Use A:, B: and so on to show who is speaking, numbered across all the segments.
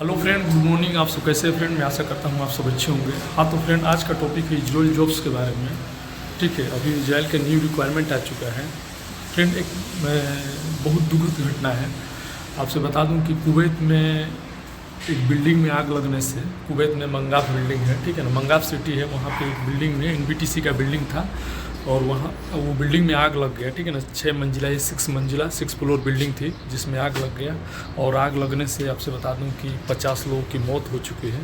A: Hello friend, good morning. आप सब कैसे हैं फ्रेंड? मैं आशा करता हूँ आप सब अच्छे होंगे। हाँ तो फ्रेंड, आज का टॉपिक है इजराइल जॉब्स के बारे में। ठीक है, अभी इजराइल का न्यू रिक्वायरमेंट आ चुका है फ्रेंड। एक बहुत दुखद घटना है। आपसे बता दूं कि कुवैत में एक बिल्डिंग में आग लगने से, कुवैत में मंगाफ बिल्डिंग है, ठीक है ना, मंगाफ सिटी है, वहाँ पे एक बिल्डिंग में एनबीटीसी का बिल्डिंग था और वहाँ वो बिल्डिंग में आग लग गया। ठीक है ना, 6 मंजिला या 6 फ्लोर बिल्डिंग थी जिसमें आग लग गया। और आग लगने से आपसे बता दूं कि 50 लोगों की मौत हो चुकी है,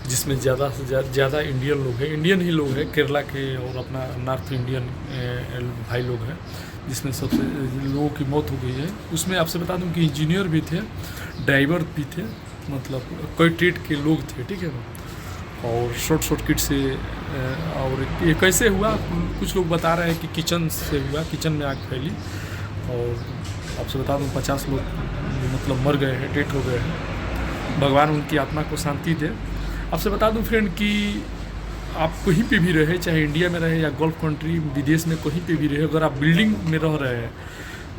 A: जिसमें ज़्यादा से ज़्यादा इंडियन लोग हैं, इंडियन ही लोग हैं, केरला के और अपना नॉर्थ इंडियन भाई लोग हैं, जिसमें सबसे लोगों की मौत हो गई है। उसमें आपसे बता दूं कि इंजीनियर भी थे, ड्राइवर भी थे, मतलब कई ट्रेड के लोग थे। ठीक है ना, और शॉर्ट किट से और ये कैसे हुआ, कुछ लोग बता रहे हैं कि किचन से हुआ, किचन में आग फैली। और आपसे बता दूं 50 लोग मतलब मर गए हैं, डेथ हो गए हैं। भगवान उनकी आत्मा को शांति दे। आपसे बता दूं फ्रेंड कि आप कहीं पे भी रहे, चाहे इंडिया में रहे या गल्फ कंट्री विदेश में कहीं पे भी रहे, अगर आप बिल्डिंग में रह रहे हैं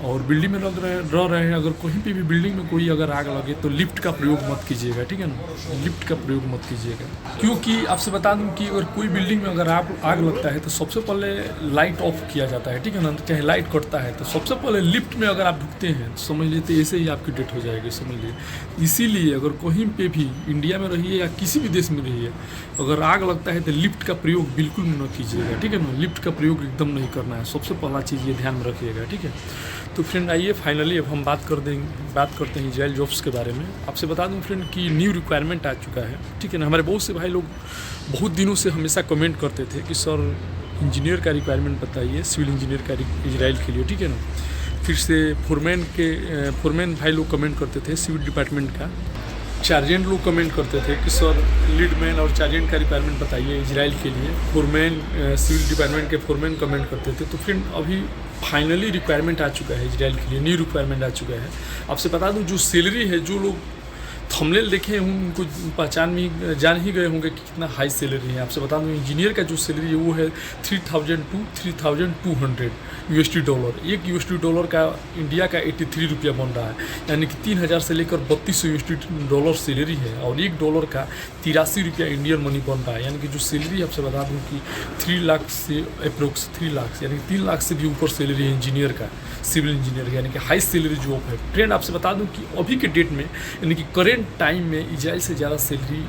A: और बिल्डिंग में रह रहे हैं, अगर कहीं पे भी बिल्डिंग में कोई अगर आग लगे तो लिफ्ट का प्रयोग मत कीजिएगा। ठीक है ना, लिफ्ट का प्रयोग मत कीजिएगा, क्योंकि आपसे बता दूं कि अगर कोई बिल्डिंग में अगर आग लगता है तो सबसे पहले लाइट ऑफ किया जाता है। ठीक है ना, चाहे लाइट कटता है तो सबसे पहले लिफ्ट में अगर आप ढुकते हैं तो समझ लीजिए ऐसे ही आपकी डेथ हो जाएगी, समझ लीजिए। इसीलिए अगर कहीं पे भी इंडिया में रहिए या किसी भी देश में रहिए, अगर आग लगता है तो लिफ्ट का प्रयोग बिल्कुल न कीजिएगा। ठीक है ना, लिफ्ट का प्रयोग एकदम नहीं करना है, सबसे पहला चीज़ ये ध्यान में रखिएगा। ठीक है, तो फ्रेंड आइए फाइनली अब हम बात करते हैं इजराइल जॉब्स के बारे में। आपसे बता दूं फ्रेंड कि न्यू रिक्वायरमेंट आ चुका है। ठीक है ना, हमारे बहुत से भाई लोग बहुत दिनों से हमेशा कमेंट करते थे कि सर इंजीनियर का रिक्वायरमेंट बताइए, सिविल इंजीनियर का इजराइल के लिए। ठीक है ना, फिर से फोरमैन भाई लोग कमेंट करते थे सिविल डिपार्टमेंट का, चार्जेंट लोग कमेंट करते थे कि सर लीडमैन और चार्जेंट का रिक्वायरमेंट बताइए इजराइल के लिए। फोरमैन सिविल डिपार्टमेंट के फोरमैन कमेंट करते थे। तो फ्रेंड अभी फाइनली रिक्वायरमेंट आ चुका है इजराइल के लिए, न्यू रिक्वायरमेंट आ चुका है। आपसे बता दूं जो सैलरी है, जो लोग थंबनेल देखे हों उनको जान ही गए होंगे कि कितना हाई सैलरी है। आपसे बता दूं इंजीनियर का जो सैलरी है वो है 3000 to 3200 यूएसडी डॉलर। एक यूएसडी डॉलर का इंडिया का 83 रुपया बन रहा है, यानी कि 3000 से लेकर 3200 यूएसडी डॉलर सैलरी है। और $1 का 83 रुपया इंडियन मनी बन रहा है, यानी कि जो सैलरी आपसे बता दूं कि 3 लाख से अप्रोक्स 3 लाख, यानी 3 लाख से भी ऊपर सैलरी है इंजीनियर का, सिविल इंजीनियर का, यानी कि हाई सैलरी जॉब है। ट्रेंड आपसे बता दूं कि अभी के डेट में, यानी कि करेंट टाइम में इजराइल से ज़्यादा सैलरी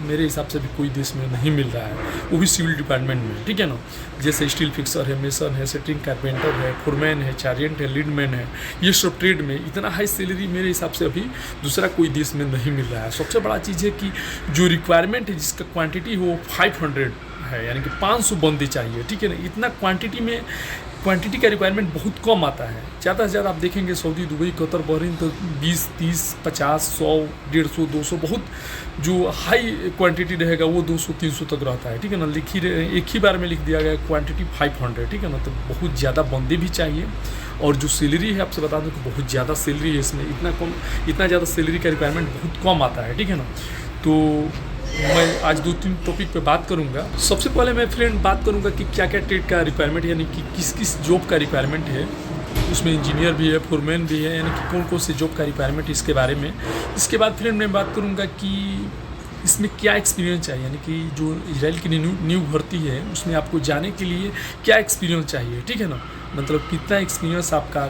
A: मेरे हिसाब से भी कोई देश में नहीं मिल रहा है, वो भी सिविल डिपार्टमेंट में। ठीक है ना, जैसे स्टील फिक्सर है, मेसन है, सेटरिंग कारपेंटर है, फोरमैन है, चार्जेंट है, लीडमैन है, ये सब ट्रेड में इतना हाई सैलरी मेरे हिसाब से अभी दूसरा कोई देश में नहीं मिल रहा है। सबसे बड़ा चीज़ है कि जो रिक्वायरमेंट है जिसका क्वांटिटी हो 500 है, यानी कि 500 बंदे चाहिए। ठीक है ना, इतना क्वांटिटी का रिक्वायरमेंट बहुत कम आता है। ज़्यादा से ज़्यादा आप देखेंगे सऊदी, दुबई, कतर, बहरीन तो 20, 30, 50, 100, 150, 200, बहुत जो हाई क्वांटिटी रहेगा वो 200, 300 तक रहता है। ठीक है ना, एक ही बार में लिख दिया गया क्वांटिटी 500। ठीक है ना, तो बहुत ज़्यादा बंदे भी चाहिए। और जो सैलरी है आपसे बता दूं कि बहुत ज़्यादा सैलरी है इसमें, इतना ज़्यादा सैलरी का रिक्वायरमेंट बहुत कम आता है। ठीक है ना, तो मैं आज 2-3 टॉपिक पे बात करूंगा। सबसे पहले मैं फ्रेंड बात करूंगा कि क्या क्या ट्रेड का रिक्वायरमेंट, यानी कि किस किस जॉब का रिक्वायरमेंट है। उसमें इंजीनियर भी है, फोरमैन भी है, यानी कि कौन कौन से जॉब का रिक्वायरमेंट इसके बारे में। इसके बाद फ्रेंड मैं बात करूंगा कि इसमें क्या एक्सपीरियंस चाहिए, यानी कि जो इजराइल की न्यू भर्ती है उसमें आपको जाने के लिए क्या एक्सपीरियंस चाहिए। ठीक है ना, मतलब कितना एक्सपीरियंस आपका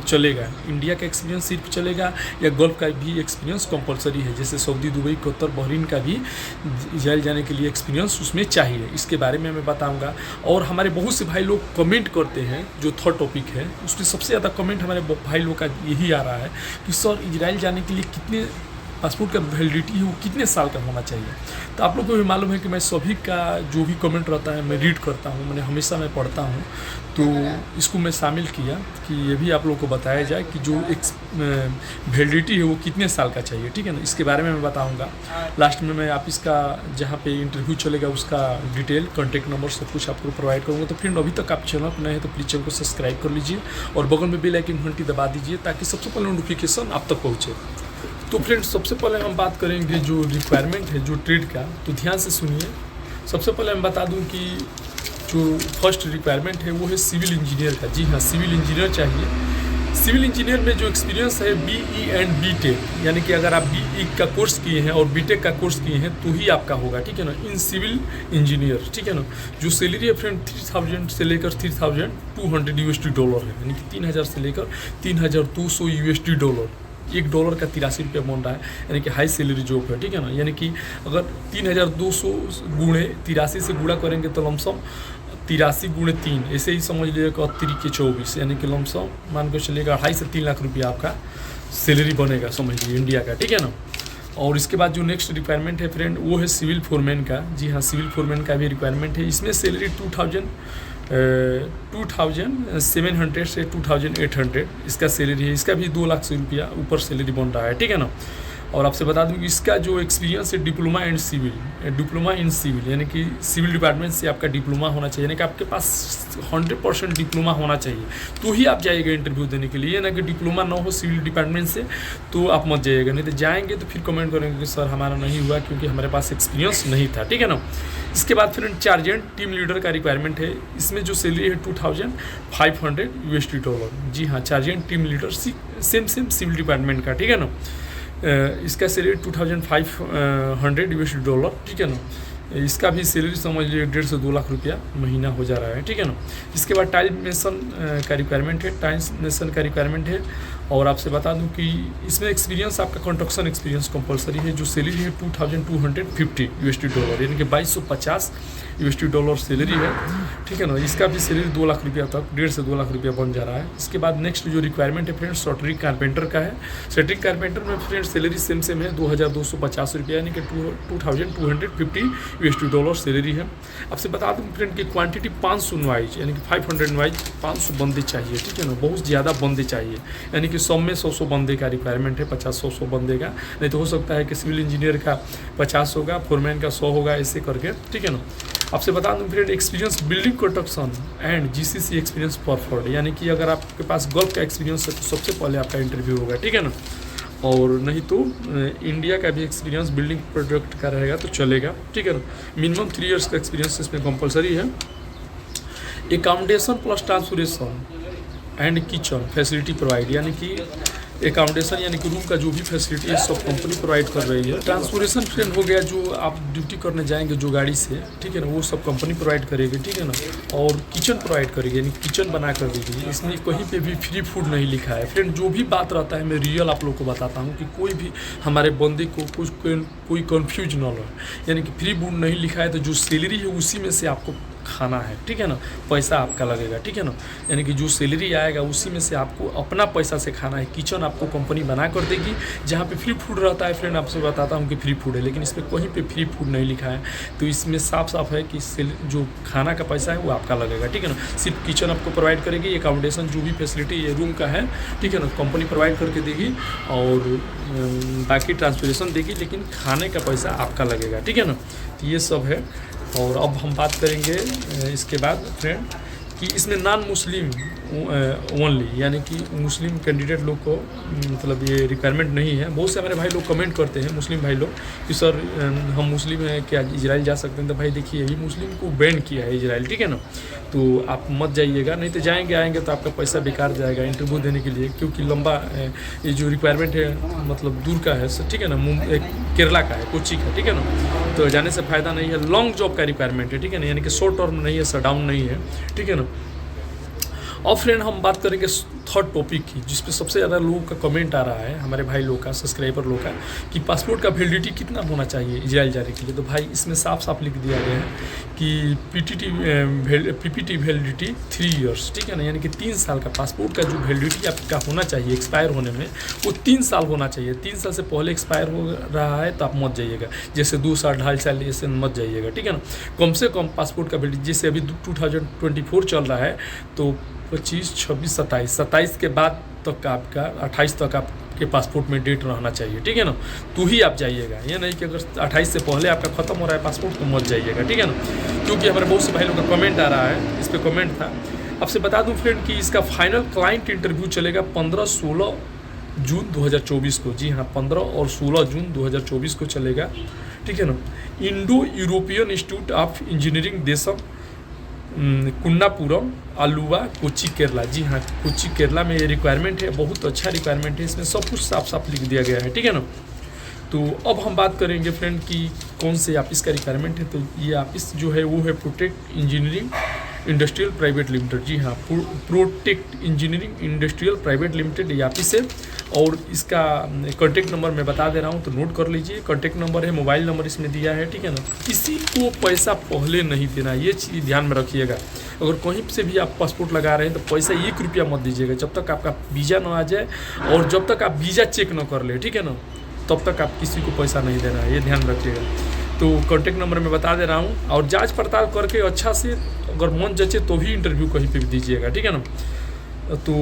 A: चलेगा, इंडिया का एक्सपीरियंस सिर्फ चलेगा या गल्फ का भी एक्सपीरियंस कंपलसरी है, जैसे सऊदी, दुबई, कतर, बहरीन का भी इजराइल जाने के लिए एक्सपीरियंस उसमें चाहिए। इसके बारे में मैं बताऊंगा। और हमारे बहुत से भाई लोग कमेंट करते हैं, जो थर्ड टॉपिक है उसमें सबसे ज़्यादा कमेंट हमारे भाई लोग का यही आ रहा है कि सर इजराइल जाने के लिए कितने पासपोर्ट का वैलिडिटी है वो कितने साल का होना चाहिए। तो आप लोग को भी मालूम है कि मैं सभी का जो भी कमेंट रहता है मैं रीड करता हूँ, मैंने हमेशा मैं पढ़ता हूँ, तो इसको मैं शामिल किया कि ये भी आप लोग को बताया जाए कि जो एक वैलिडिटी है वो कितने साल का चाहिए। ठीक है ना, इसके बारे में मैं बताऊँगा। लास्ट में मैं आप इसका जहाँ पे इंटरव्यू चलेगा उसका डिटेल, कॉन्टैक्ट नंबर सब कुछ आपको प्रोवाइड करूँगा। तो फ्रेंड अभी तक आप चैनल पर नए हैं तो प्लीज़ चैनल को सब्सक्राइब कर लीजिए और बगल में बेल आइकन घंटी दबा दीजिए ताकि सबसे पहले नोटिफिकेशन आप तक पहुँचे। तो फ्रेंड्स सबसे पहले हम बात करेंगे जो रिक्वायरमेंट है जो ट्रेड का, तो ध्यान से सुनिए। सबसे पहले मैं बता दूं कि जो फर्स्ट रिक्वायरमेंट है वो है सिविल इंजीनियर का। जी हाँ, सिविल इंजीनियर चाहिए। सिविल इंजीनियर में जो एक्सपीरियंस है BE एंड BTech, यानी कि अगर आप BE का कोर्स किए हैं और BTech का कोर्स किए हैं तो ही आपका होगा, ठीक है ना, इन सिविल इंजीनियर, ठीक है ना। जो सैलरी है फ्रेंड 3000 से लेकर $3200 है, यानी कि 3000 से लेकर $3200, $1 का 83 रुपया बन रहा है, यानी कि हाई सैलरी जॉब है, ठीक है ना। यानी कि अगर 3200 गुणे 83 से गुणा करेंगे तो लमसम 83 गुणे 3, ऐसे ही समझ लीजिएगा 3 के 24, यानी कि लमसम मान के चलिएगा 2.5 से 3 लाख रुपया आपका सैलरी बनेगा, समझ लीजिए इंडिया का, ठीक है ना। और इसके बाद जो नेक्स्ट रिक्वायरमेंट है फ्रेंड वो है सिविल फोरमैन का। जी हाँ, सिविल फोरमैन का भी रिक्वायरमेंट है। इसमें सैलरी 2700 से 2800 इसका सैलरी है। इसका भी 2 लाख से रुपया ऊपर सैलरी बन रहा है, ठीक है ना। और आपसे बता दूं कि इसका जो एक्सपीरियंस है डिप्लोमा इन सिविल, यानी कि सिविल डिपार्टमेंट से आपका डिप्लोमा होना चाहिए, यानी कि आपके पास 100% डिप्लोमा होना चाहिए तो ही आप जाइएगा इंटरव्यू देने के लिए। ना कि डिप्लोमा ना हो सिविल डिपार्टमेंट से तो आप मत जाइएगा, नहीं तो जाएंगे तो फिर कमेंट करेंगे कि सर हमारा नहीं हुआ क्योंकि हमारे पास एक्सपीरियंस नहीं था, ठीक है ना। इसके बाद फिर चार्जेंट टीम लीडर का रिक्वायरमेंट है। इसमें जो सैलरी है $2500। जी हाँ, चार्जेंट team leader same civil department का, ठीक है ना। इसका सैलरी $2500, ठीक है ना। इसका भी सैलरी समझ लीजिए 1.5 से 2 लाख रुपया महीना हो जा रहा है, ठीक है ना। इसके बाद टाइल मेसन का रिक्वायरमेंट है। और आपसे बता दूं कि इसमें एक्सपीरियंस आपका कंस्ट्रक्शन एक्सपीरियंस कंपलसरी है। जो सैलरी है $2250, यानी कि $2250 सैलरी है, ठीक है ना। इसका भी सैलरी 2 लाख रुपया तक 1.5 से 2 लाख रुपया बन जा रहा है। इसके बाद नेक्स्ट जो रिक्वायरमेंट है फ्रेंड्स शटरिंग कारपेंटर का है। शटरिंग कारपेंटर में फ्रेंड्स सैलरी सेम है $2250, यानी कि $2250 सैलरी है। आपसे बता दूं फ्रेंड की क्वांटिटी 500 इनवाइज, यानी कि 500 इनवाइज 500 बंदे चाहिए, ठीक है ना। बहुत ज़्यादा बंदे चाहिए, यानी कि 100 में 100 बंदे का रिक्वायरमेंट है, 50-100 बंदे का। नहीं तो हो सकता है कि सिविल इंजीनियर का 50 होगा, फोरमैन का 100 होगा, ऐसे करके, ठीक है ना। आपसे बता दूं friend experience building construction and GCC experience performed, यानी कि अगर आपके पास गल्फ का एक्सपीरियंस है तो सबसे पहले आपका इंटरव्यू होगा, ठीक है ना। और नहीं तो इंडिया का भी एक्सपीरियंस बिल्डिंग प्रोजेक्ट का रहेगा तो चलेगा, ठीक है ना। मिनिमम 3 इयर्स का एक्सपीरियंस इसमें कंपलसरी है। Accommodation plus transportation and kitchen facility provide, यानी कि एकाउंडेशन यानी कि रूम का जो भी फैसिलिटी है सब कंपनी प्रोवाइड कर रही है। ट्रांसपोर्टेशन फ्रेंड हो गया जो आप ड्यूटी करने जाएंगे जो गाड़ी से, ठीक है ना, वो सब कंपनी प्रोवाइड करेगी, ठीक है ना। और किचन प्रोवाइड करेगी, यानी किचन बना कर देगी। इसमें कहीं पे भी फ्री फूड नहीं लिखा है फ्रेंड। जो भी बात रहता है मैं रियल आप लोग को बताता हूँ कि कोई भी हमारे बंदे को कोई कन्फ्यूज ना हो, यानी कि फ्री फूड नहीं लिखा है तो जो सैलरी है उसी में से आपको खाना है, ठीक है ना। पैसा आपका लगेगा, ठीक है ना, यानी कि जो सैलरी आएगा उसी में से आपको अपना पैसा से खाना है। किचन आपको कंपनी बना कर देगी। जहाँ पे फ्री फूड रहता है फ्रेंड आपसे बताता हूँ कि फ्री फूड है, लेकिन इसमें कहीं पे फ्री फूड नहीं लिखा है, तो इसमें साफ है कि जो खाना का पैसा है वो आपका लगेगा, ठीक है ना। सिर्फ किचन आपको प्रोवाइड करेगी, एकाउंडेशन जो भी फैसिलिटी ये रूम का है, ठीक है ना, कंपनी प्रोवाइड करके देगी और बाकी ट्रांसपोर्टेशन देगी, लेकिन खाने का पैसा आपका लगेगा, ठीक है ना। तो ये सब है। और अब हम बात करेंगे इसके बाद फ्रेंड कि इसमें नॉन मुस्लिम ओनली, यानी कि मुस्लिम कैंडिडेट लोग को मतलब ये रिक्वायरमेंट नहीं है। बहुत से हमारे भाई लोग कमेंट करते हैं मुस्लिम भाई लोग कि सर हम मुस्लिम हैं क्या इजराइल जा सकते हैं। तो भाई देखिए अभी मुस्लिम को बैन किया है इजराइल, ठीक है ना, तो आप मत जाइएगा, नहीं तो आएंगे तो आपका पैसा बेकार जाएगा इंटरव्यू देने के लिए, क्योंकि लंबा ये जो रिक्वायरमेंट है मतलब दूर का है, ठीक है ना, केरला का है, कोची का, ठीक है ना, तो जाने से फ़ायदा नहीं है। लॉन्ग जॉब का रिक्वायरमेंट है, ठीक है ना, यानी कि शॉर्ट टर्म नहीं है, शटडाउन नहीं है, ठीक है ना। और फ्रेंड हम बात करेंगे थर्ड टॉपिक की, जिस पे सबसे ज़्यादा लोगों का कमेंट आ रहा है, हमारे भाई लोग का, सब्सक्राइबर लोग का, कि पासपोर्ट का वैलिडिटी कितना होना चाहिए इजराइल जाने के लिए। तो भाई इसमें साफ लिख दिया गया है कि PPT वैलिडिटी 3 इयर्स, ठीक है ना, यानी कि 3 साल का पासपोर्ट का जो वैलिडिटी आपका होना चाहिए एक्सपायर होने में वो 3 साल होना चाहिए। 3 साल से पहले एक्सपायर हो रहा है तो आप मत जाइएगा, जैसे 2 साल 2.5 साल ऐसे मत जाइएगा, ठीक है ना। कम से कम पासपोर्ट का वैलिडिटी, जैसे अभी 2024 चल रहा है तो 25, 26, 27 के बाद तक का आपका 28 तक आपके पासपोर्ट में डेट रहना चाहिए, ठीक है ना, तो ही आप जाइएगा। ये नहीं कि अगर 28 से पहले आपका ख़त्म हो रहा है पासपोर्ट तो मत जाइएगा, ठीक है ना, क्योंकि हमारे बहुत से भाई लोग का कमेंट आ रहा है, इस पर कमेंट था। आपसे बता दूं फ्रेंड कि इसका फाइनल क्लाइंट इंटरव्यू चलेगा 15-16 जून 2024 को। जी हाँ, 15 और 16 जून 2024 को चलेगा, ठीक है ना। Indo European Institute of Engineering Desam Kunnapuram Aluva Kochi Kerala. जी हाँ, कोची केरला में ये रिक्वायरमेंट है, बहुत अच्छा रिक्वायरमेंट है, इसमें सब कुछ साफ साफ लिख दिया गया है, ठीक है ना। तो अब हम बात करेंगे फ्रेंड कि कौन से ऑफिस का रिक्वायरमेंट है। तो ये ऑफिस जो है वो है Protect Engineering Industrial Private Limited. जी हाँ, Protect Engineering Industrial Private Limited ये ऑफिस है। और इसका कॉन्टैक्ट नंबर मैं बता दे रहा हूँ, तो नोट कर लीजिए। कॉन्टैक्ट नंबर है, मोबाइल नंबर इसमें दिया है, ठीक है ना। किसी को पैसा पहले नहीं देना, ये चीज़ ध्यान में रखिएगा। अगर कहीं से भी आप पासपोर्ट लगा रहे हैं तो पैसा 1 रुपया मत दीजिएगा जब तक आपका वीज़ा ना आ जाए, और जब तक आप वीज़ा चेक ना कर ले, ठीक है ना, तब तक आप किसी को पैसा नहीं देना है, ये ध्यान रखिएगा। तो कॉन्टैक्ट नंबर मैं बता दे रहा हूँ, और जांच पड़ताल करके अच्छा से अगर मन जचे तो भी इंटरव्यू कहीं पे भी दीजिएगा, ठीक है ना। तो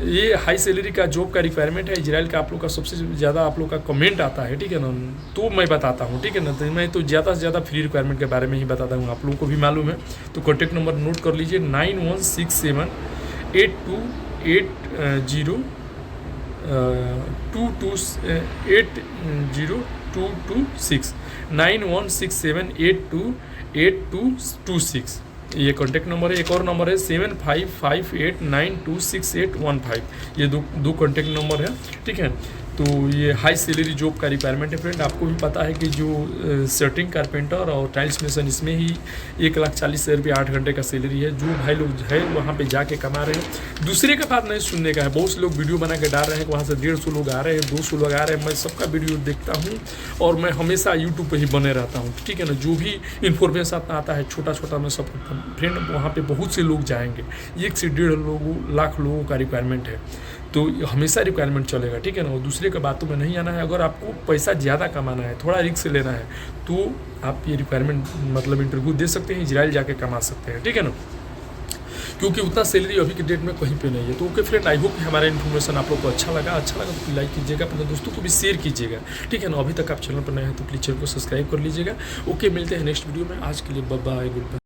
A: ये हाई सैलरी का जॉब का रिक्वायरमेंट है। इजराइल का आप लोग का सबसे ज़्यादा आप लोग का कमेंट आता है, ठीक है ना, तो मैं बताता हूँ, ठीक है ना। तो मैं तो ज़्यादा से ज़्यादा फ्री रिक्वायरमेंट के बारे में ही बताता हूँ, आप लोगों को भी मालूम है। तो कॉन्टैक्ट नंबर नोट कर लीजिए 9167828226 9167828226। ये कॉन्टैक्ट नंबर है। एक और नंबर है 7558926815। ये दो कॉन्टैक्ट नंबर है, ठीक है। तो ये हाई सैलरी जॉब का रिक्वायरमेंट है फ्रेंड। आपको भी पता है कि जो सेटिंग कारपेंटर और टाइल्स मेसन, इसमें ही 1,40,000 रुपये 8 घंटे का सैलरी है। जो भाई लोग है वहाँ पे जाके कमा रहे हैं, दूसरे का बात नहीं सुनने का है। बहुत से लोग वीडियो बना के डाल रहे हैं कि वहाँ से 150 लोग आ रहे हैं, 200 लोग आ रहे हैं। मैं सबका वीडियो देखता हूँ और मैं हमेशा यूट्यूब पर ही बने रहता हूँ, ठीक है ना। जो भी इन्फॉर्मेशन आता है छोटा छोटा मैं सब फ्रेंड, वहाँ पर बहुत से लोग जाएंगे। 1 से 1.5 लाख लोगों का रिक्वायरमेंट है, तो हमेशा रिक्वायरमेंट चलेगा, ठीक है ना। और दूसरे के बातों में नहीं आना है। अगर आपको पैसा ज़्यादा कमाना है, थोड़ा रिस्क लेना है, तो आप ये रिक्वायरमेंट मतलब इंटरव्यू दे सकते हैं, इजराइल जाके कमा सकते हैं, ठीक है ना। क्योंकि उतना सैलरी अभी के डेट में कहीं पे नहीं है। तो ओके फ्रेंड, आई होप कि हमारा इन्फॉर्मेशन आप लोग को अच्छा लगा तो लाइक कीजिएगा, अपने दोस्तों को भी शेयर कीजिएगा, ठीक है ना। अभी तक आप चैनल पर नए हैं तो प्लीज़ चैनल को सब्सक्राइब कर लीजिएगा। ओके, मिलते हैं नेक्स्ट वीडियो में। आज के लिए बाय बाय, गुड बाय।